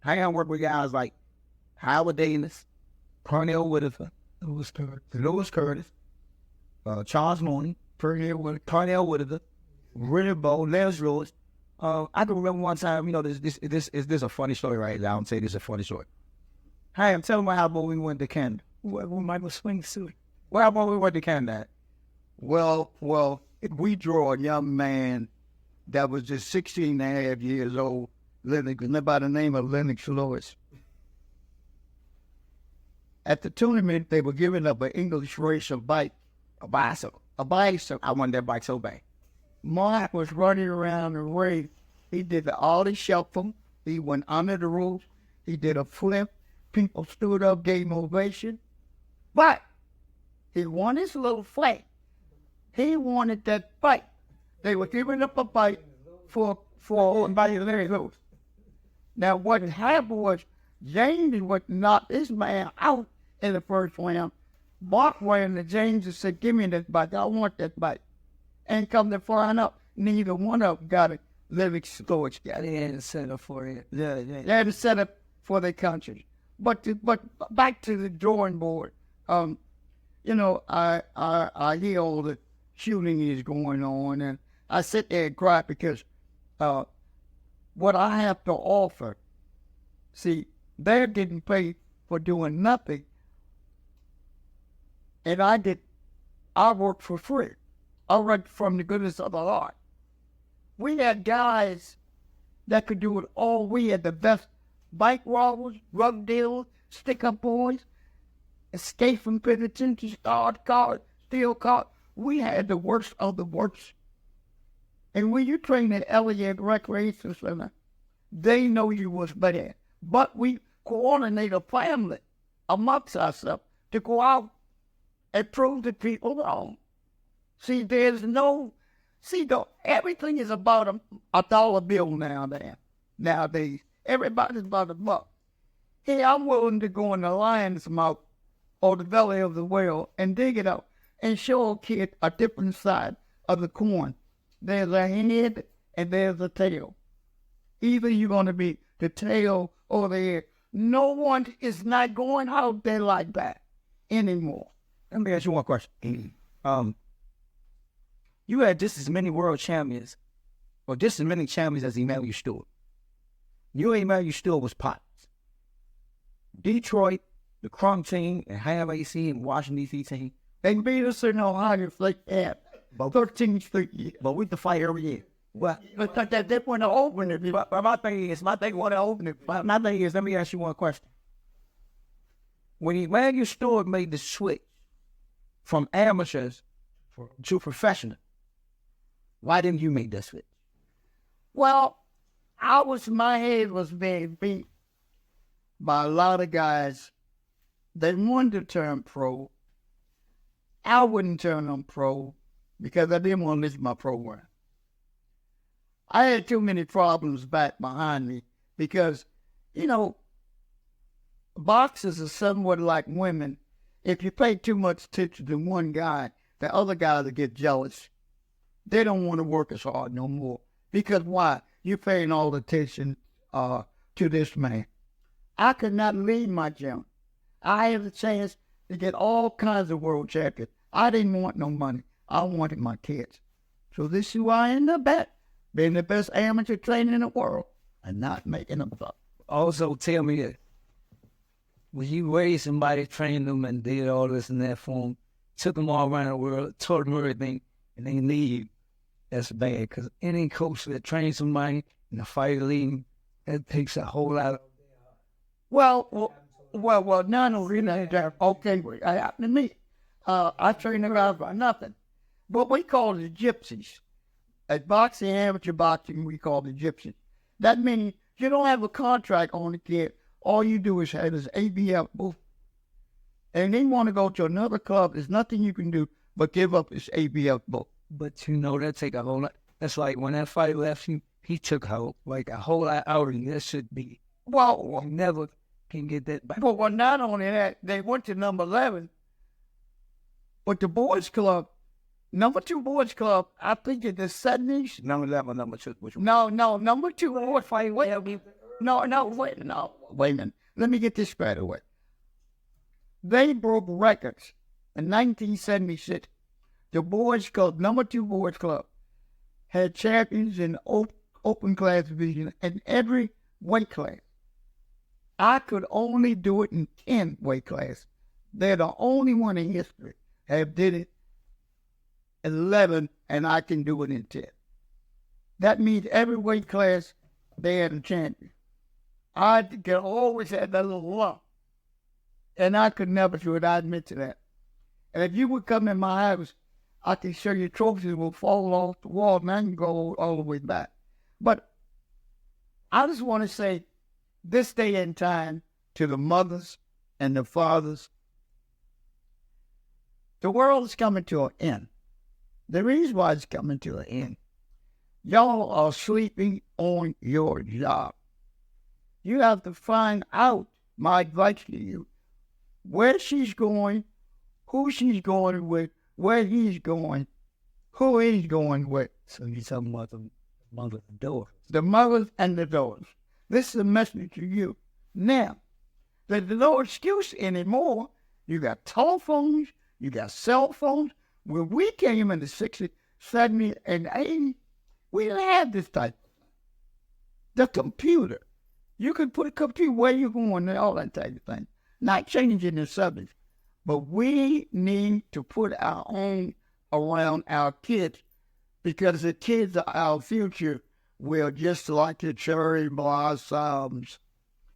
I work with guys like Howard Davis, Cornell Whitaker, Lewis Curtis, Charles Mooney, Cornell Whitaker, Ridley Bowe, Lennox Lewis. I can remember one time, this is a funny story right now. I'm saying this is a funny story. Hey, I'm telling you how about we went to Canada. When Michael swings to it. Well, how about we went to Canada? Well, we draw a young man that was just 16 and a half years old, by the name of Lennox Lewis. At the tournament, they were giving up an English racer bike, a bicycle. I wanted that bike so bad. Mark was running around the ring. He did the ollie shuffle. He went under the ropes. He did a flip. People stood up, gave him ovation. But he won his little flag. He wanted that bike. They were giving up a bike for everybody Larry Lewis. Now what happened was James would knock this man out in the first round. Mark ran to James and said, "Give me that bike. I want that bike." And come to find out, neither one of them got it. Lennox Lewis got it. They had a setup for it. Yeah. They had a setup for their country. But back to the drawing board. I hear all the shooting is going on, and I sit there and cry because what I have to offer, see, they're getting paid for doing nothing, and I work for free. I work from the goodness of the heart. We had guys that could do it all. We had the best bike robbers, drug dealers, stick-up boys, escape from penitentiary, starred cars, steal cars. We had the worst of the worst. And when you train at Elliott Recreation Center, they know you was bad. But we coordinate a family amongst ourselves to go out and prove to people wrong. See, everything is about a dollar bill nowadays. Everybody's about a buck. Hey, I'm willing to go in the lion's mouth or the belly of the whale and dig it up and show a kid a different side of the coin. There's a head and there's a tail. Either you're going to be the tail or the head. No one is not going out there like that anymore. Let me ask you one question. You had just as many world champions, or just as many champions as Emmanuel Stewart. You and Emmanuel Stewart was partners. Detroit, the Crumb team, and Ham AC and Washington, D.C. team. They beat us in Ohio like that. 13 straight years. But we can fight every year. Well, but they want to open it. But my thing is, want to open it. My thing is, let me ask you one question. When Emmanuel Stewart made the switch from amateurs to professional, why didn't you make that switch? Well, my head was being beat by a lot of guys that wanted to turn pro. I wouldn't turn them pro because I didn't want to listen to my program. I had too many problems back behind me because, boxers are somewhat like women. If you pay too much attention to one guy, the other guys will get jealous. They don't want to work as hard no more. Because why? You're paying all the attention to this man. I could not leave my gym. I had a chance to get all kinds of world champions. I didn't want no money. I wanted my kids. So this is who I ended up at. Being the best amateur trainer in the world and not making them up. Also, tell me that when you raised somebody, trained them, and did all this and that for them, took them all around the world, taught them everything, and they leave, that's bad. Because any coach that trains somebody in the fight league, that takes a whole lot of... Well, none of them that okay, it happened to me. I trained around for nothing. But we call it gypsies. At boxing, amateur boxing, we call it gypsies. That means you don't have a contract on the kid. All you do is have his ABF book. And they want to go to another club. There's nothing you can do but give up his ABF book. But that take a whole lot. That's like when that fight left him, he took a whole lot out of him. That should be. Well, you never can get that back. Well, not only that, they went to number 11. But the boys club, number 2 boys club, I think in the 70s. Number 11, number 2. No, number 2 boys fight. wait a minute. Let me get this straight away. They broke records in 1976. The Boys Club, number 2 Boys Club, had champions in open class division in every weight class. I could only do it in 10 weight class. They're the only one in history have did it 11, and I can do it in 10. That means every weight class they had a champion. I can always have that little lump, and I could never do it. I admit to that. And if you would come in my house, I can show you trophies will fall off the wall, and I can go all the way back. But I just want to say, this day and time, to the mothers and the fathers, the world is coming to an end. The reason why it's coming to an end, y'all are sleeping on your job. You have to find out, my advice to you, where she's going, who she's going with, where he's going, who he's going with. So you're talking about the mother and daughter. The mothers and the daughters. This is a message to you. Now, there's no excuse anymore. You got telephones, you got cell phones. When we came in the 60s, 70s, and 80s, we didn't have this type of thing. The computer. You can put a computer where you're going and all that type of thing. Not changing the subject. But we need to put our own around our kids, because the kids are our future. We're just like the cherry blossoms.